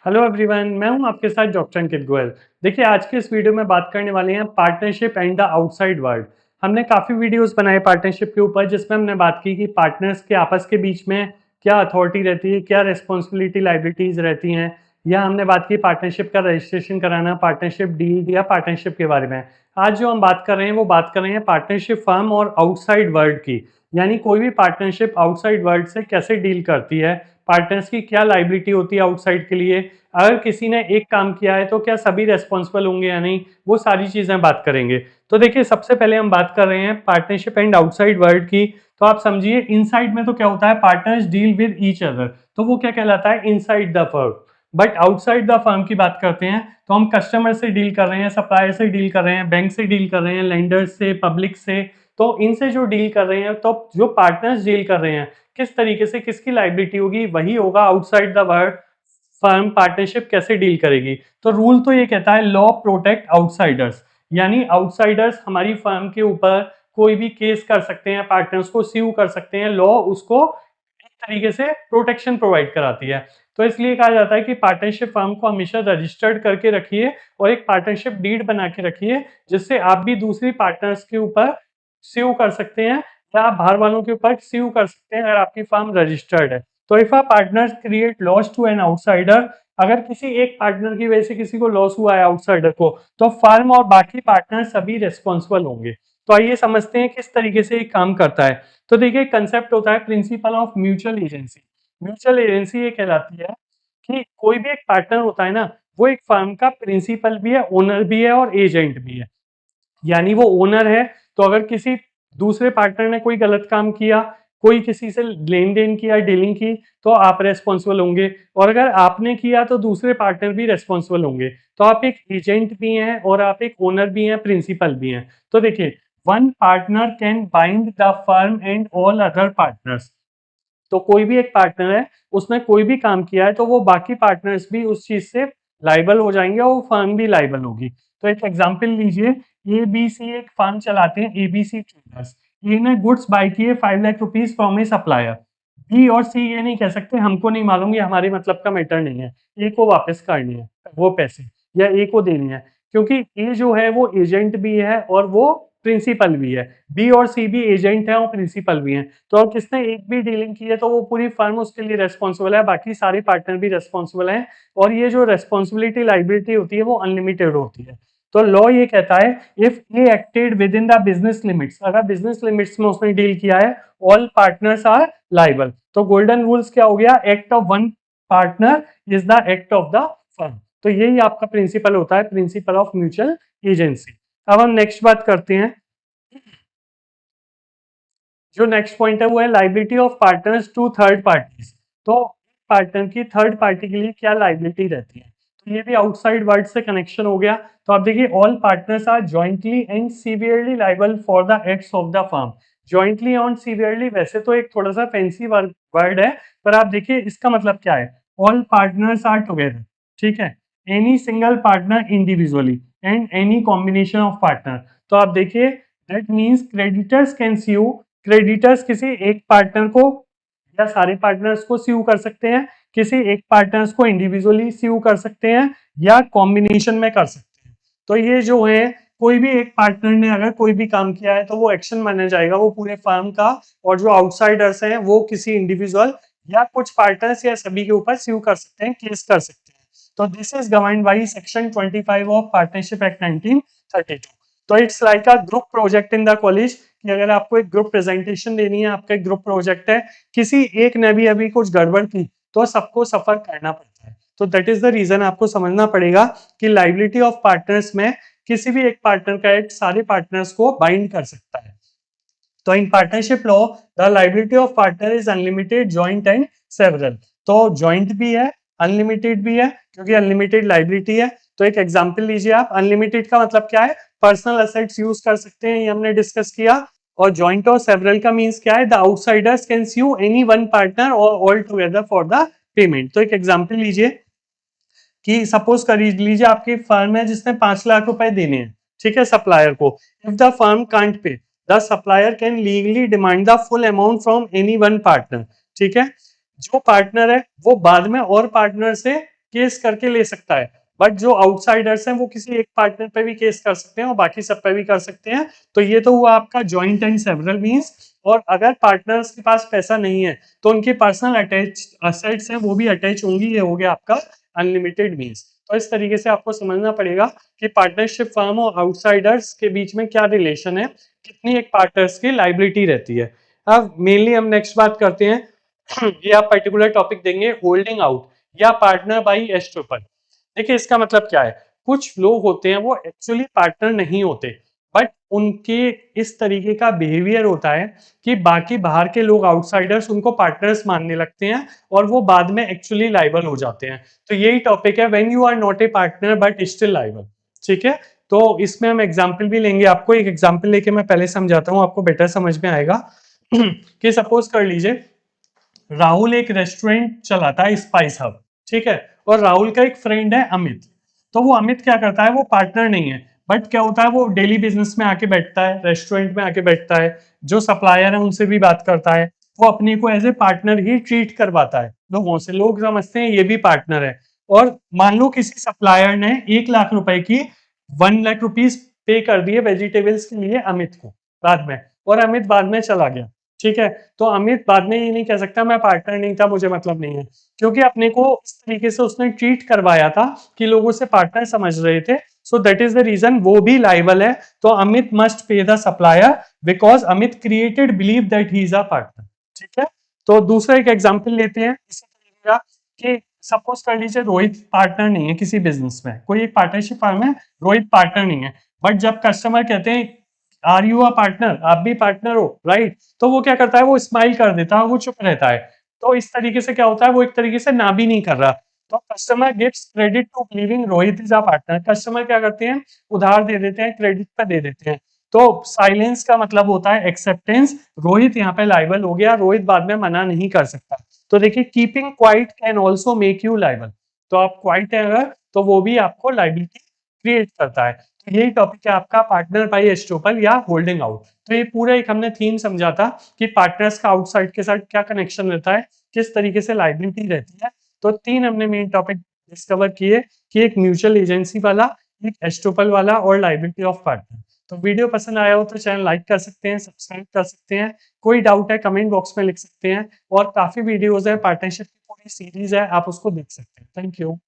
Hello everyone, मैं हूं आपके साथ डॉक्टर अंकित गोयल। देखिए, आज के इस वीडियो में बात करने वाले हैं partnership and the outside world. हमने काफ़ी वीडियोस बनाए पार्टनरशिप के ऊपर, जिसमें हमने बात की कि पार्टनर्स के आपस के बीच में क्या अथॉरिटी रहती है, क्या रिस्पॉन्सिबिलिटी लाइबिलिटीज़ रहती हैं, या हमने बात की पार्टनरशिप का रजिस्ट्रेशन कराना, पार्टनरशिप डीड या पार्टनरशिप के बारे में। आज जो हम बात कर रहे हैं वो बात कर रहे हैं पार्टनरशिप फर्म और आउटसाइड वर्ल्ड की, यानी कोई भी पार्टनरशिप आउटसाइड वर्ल्ड से कैसे डील करती है, पार्टनर्स की क्या लाइबिलिटी होती है आउटसाइड के लिए, अगर किसी ने एक काम किया है तो क्या सभी रेस्पॉन्सिबल होंगे या नहीं, वो सारी चीजें बात करेंगे। तो देखिए, सबसे पहले हम बात कर रहे हैं पार्टनरशिप एंड आउटसाइड वर्ल्ड की। तो आप समझिए, इनसाइड में तो क्या होता है, partners deal with each other, तो वो क्या कहलाता है, inside the firm. But outside the firm की बात करते हैं तो हम कस्टमर से डील कर रहे हैं, सप्लायर से डील कर रहे हैं, बैंक से डील कर रहे हैं, लेंडर्स से, पब्लिक से। तो इनसे जो डील कर रहे हैं, तो जो पार्टनर्स डील कर रहे हैं, किस तरीके से किसकी लाइबिलिटी होगी, वही होगा outside the world firm partnership कैसे डील करेगी। तो रूल तो ये कहता है, लॉ प्रोटेक्ट आउटसाइडर्स, यानी आउटसाइडर्स हमारी फर्म के ऊपर कोई भी केस कर सकते हैं, पार्टनर्स को स्यू कर सकते हैं। लॉ उसको एक तरीके से प्रोटेक्शन प्रोवाइड कराती है। तो इसलिए कहा जाता है कि पार्टनरशिप फर्म को हमेशा रजिस्टर्ड करके रखिए और एक पार्टनरशिप डीड बना के रखिए, जिससे आप भी दूसरी पार्टनर्स के ऊपर स्यू कर सकते हैं, या आप बाहर वालों के ऊपर स्यू कर सकते हैं अगर आपकी फर्म रजिस्टर्ड है। तो if a partner create loss to an outsider, अगर किसी एक पार्टनर की वजह से किसी को लॉस हुआ है आउटसाइडर को, तो फर्म और बाकी पार्टनर सभी रिस्पॉन्सिबल होंगे। तो आइए समझते हैं किस तरीके से ये काम करता है। तो देखिए, कंसेप्ट होता है principle of mutual agency. Mutual agency ये कहलाती है कि कोई भी एक पार्टनर होता है ना, वो एक फर्म का प्रिंसिपल भी है, ओनर भी है और एजेंट भी है। यानी वो ओनर है, तो अगर किसी दूसरे पार्टनर ने कोई गलत काम किया, कोई किसी से लेन देन किया, डीलिंग की, तो आप रेस्पॉन्सिबल होंगे। और अगर आपने किया तो दूसरे पार्टनर भी रेस्पॉन्सिबल होंगे। तो आप एक एजेंट भी हैं और आप एक ओनर भी हैं, प्रिंसिपल भी हैं। तो देखिए, one partner can bind the firm and all other partners. तो कोई भी एक पार्टनर है, उसने कोई भी काम किया है, तो वो बाकी पार्टनर्स भी उस चीज से लाइबल हो जाएंगे और वो फर्म भी लाइबल होगी। तो एक एग्जांपल लीजिए, एबीसी एक फर्म चलाते हैं, एबीसी ट्रेडर्स। ए ने गुड्स बाय किए 5 lakh rupees from a supplier. B और सी ये नहीं कह सकते हमको नहीं मालूम, ये हमारे मतलब का मैटर नहीं है, ए को वापस करनी है वो पैसे, या ए को देनी है, क्योंकि ए जो है वो एजेंट भी है और वो प्रिंसिपल भी है। बी और सी भी एजेंट है और प्रिंसिपल भी है। तो अगर किसने एक भी डीलिंग की है तो वो पूरी फर्म उसके लिए रेस्पॉन्सिबल है, बाकी सारे पार्टनर भी रेस्पॉन्सिबल हैं। और ये जो रेस्पॉन्सिबिलिटी लाइबिलिटी होती है वो अनलिमिटेड होती है। तो लॉ ये कहता है, if A acted with in the business limits, अगर बिजनेस लिमिट्स में उसने डील किया है, ऑल पार्टनर्स आर लाइबल। तो गोल्डन रूल्स क्या हो गया, act of one partner is the act of the firm. तो यही आपका प्रिंसिपल होता है, प्रिंसिपल ऑफ म्यूचुअल एजेंसी। अब हम नेक्स्ट बात करते हैं। जो नेक्स्ट पॉइंट है वो है liability of partners to third parties. तो पार्टनर की थर्ड पार्टी के लिए क्या लाइबिलिटी रहती है, तो ये भी आउटसाइड वर्ड से कनेक्शन हो गया। तो आप देखिए, all partners are jointly and severally liable for the acts of the firm. Jointly और सीवियरली वैसे तो एक थोड़ा सा फैंसी वर्ड है, पर आप देखिए इसका मतलब क्या है, ऑल पार्टनर्स आर टुगेदर, ठीक है, any single partner individually and any combination of partner. तो आप देखिए, that means creditors can sue, creditors किसी एक पार्टनर को या सारे पार्टनर्स को स्यू कर सकते हैं, किसी एक पार्टनर्स को इंडिविजुअली स्यू कर सकते हैं, या कॉम्बिनेशन में कर सकते हैं। तो ये जो है, कोई भी एक पार्टनर ने अगर कोई भी काम किया है तो वो एक्शन माना जाएगा वो पूरे फर्म का, और जो आउटसाइडर्स हैं वो किसी इंडिविजुअल या कुछ पार्टनर्स या सभी के ऊपर स्यू कर सकते हैं, केस कर सकते हैं। तो this is governed by section 25 of partnership act 1932। तो it's like a group project in the college, कि अगर आपको एक ग्रुप प्रेजेंटेशन देनी है, आपका एक ग्रुप प्रोजेक्ट है, किसी एक ने भी अभी कुछ गड़बड़ की तो सबको सफर करना पड़ता है। तो दैट इज द रीजन, आपको समझना पड़ेगा कि लाइबिलिटी ऑफ पार्टनर्स में किसी भी एक पार्टनर का एक्ट सारे पार्टनर्स को बाइंड कर सकता है। तो in partnership law, the liability of partner is unlimited, joint and several. तो जॉइंट भी है, अनलिमिटेड भी है, क्योंकि अनलिमिटेड लाइबिलिटी है। तो एक एग्जांपल लीजिए आप, अनलिमिटेड का मतलब क्या है, पर्सनल एसेट्स यूज कर सकते हैं, ये हमने डिस्कस किया। और जॉइंट और सेवरल का मींस क्या है, the outsiders can sue any one partner और all together for the payment. तो एक एग्जांपल लीजिए कि सपोज कर लीजिए आपकी फर्म है जिसने 5 लाख रुपए देने हैं, ठीक है, सप्लायर को। If the firm can't pay, the supplier can legally demand the full amount from any one partner, ठीक है। जो पार्टनर है वो बाद में और पार्टनर से केस करके ले सकता है, बट जो आउटसाइडर्स हैं वो किसी एक पार्टनर पे भी केस कर सकते हैं और बाकी सब पे भी कर सकते हैं। तो ये तो हुआ आपका जॉइंट एंड सेवरल मीन्स। और अगर पार्टनर्स के पास पैसा नहीं है तो उनकी पर्सनल अटैच असेट्स हैं वो भी अटैच होंगी, ये हो गया आपका अनलिमिटेड मीन्स। तो इस तरीके से आपको समझना पड़ेगा कि पार्टनरशिप फर्म और आउटसाइडर्स के बीच में क्या रिलेशन है, कितनी एक पार्टनर्स की लाइबिलिटी रहती है। अब मेनली हम नेक्स्ट बात करते हैं ये आप पर्टिकुलर टॉपिक देंगे होल्डिंग आउट या पार्टनर बाई एस्ट्रोपल। देखिए इसका मतलब क्या है, कुछ लोग होते हैं वो एक्चुअली पार्टनर नहीं होते, बट उनके इस तरीके का बिहेवियर होता है कि बाकी बाहर के लोग आउटसाइडर्स उनको पार्टनर्स मानने लगते हैं और वो बाद में एक्चुअली लाइबल हो जाते हैं। तो यही टॉपिक है when you are not a partner but still liable. ठीक है, तो इसमें हम एग्जाम्पल भी लेंगे, आपको एक एग्जाम्पल लेके मैं पहले समझाता हूँ, आपको बेटर समझ में आएगा। कि सपोज कर लीजिए राहुल एक रेस्टोरेंट चलाता है स्पाइस हब, ठीक है, और राहुल का एक फ्रेंड है अमित। तो वो अमित क्या करता है, वो पार्टनर नहीं है, बट क्या होता है वो डेली बिजनेस में आके बैठता है, रेस्टोरेंट में आके बैठता है, जो सप्लायर है उनसे भी बात करता है, वो अपने को एज ए पार्टनर ही ट्रीट करवाता है लोगों से, लोग समझते हैं ये भी पार्टनर है। और मान लो किसी सप्लायर ने 1 लाख रुपए की 1 लाख रुपीज पे कर दिए वेजिटेबल्स के लिए अमित को बाद में, और अमित बाद में चला गया, ठीक है। तो अमित बाद में ये नहीं कह सकता मैं पार्टनर नहीं था, मुझे मतलब नहीं है, क्योंकि अपने को इस तरीके से उसने ट्रीट करवाया था कि लोग उसे पार्टनर समझ रहे थे। So that is the reason वो भी लाइबल है। तो Amit must pay the supplier because Amit created believe that he is a partner. ठीक है, तो दूसरा एक एग्जाम्पल लेते हैं इसी तरीके का कि सपोज कर लीजिए रोहित पार्टनर नहीं है किसी बिजनेस में, कोई एक पार्टनरशिप फर्म है, रोहित पार्टनर नहीं है, बट जब कस्टमर कहते हैं आर यू अ पार्टनर, आप भी पार्टनर हो राइट, तो वो क्या करता है, वो स्माइल कर देता है, वो चुप रहता है। तो इस तरीके से क्या होता है, वो एक तरीके से ना भी नहीं कर रहा। तो customer gives credit to believing Rohit is a partner, customer क्या करते हैं, उधार दे देते हैं, क्रेडिट पे दे देते हैं। तो साइलेंस का मतलब होता है एक्सेप्टेंस, रोहित यहाँ पे लाइबल हो गया, रोहित बाद में मना नहीं कर सकता। तो देखिए keeping quiet can also make you liable, तो आप क्वाइट है अगर तो वो भी आपको लाइबिलिटी क्रिएट करता है। तो यही टॉपिक है आपका पार्टनर बाई एस्ट्रोपल या होल्डिंग आउट। तो ये पूरा एक हमने थीम समझा था कि पार्टनर्स का आउटसाइड के साथ क्या कनेक्शन रहता है, किस तरीके से लाइबिलिटी रहती है। तो 3 हमने मेन टॉपिक डिस्कवर किए कि एक म्यूचुअल एजेंसी वाला, एक एस्ट्रोपल वाला और लाइबिलिटी ऑफ पार्टनर। तो वीडियो पसंद आया हो तो चैनल लाइक कर सकते हैं, सब्सक्राइब कर सकते हैं, कोई डाउट है कमेंट बॉक्स में लिख सकते हैं, और काफी वीडियोस है, पार्टनरशिप की पूरी सीरीज है, आप उसको देख सकते हैं। Thank you.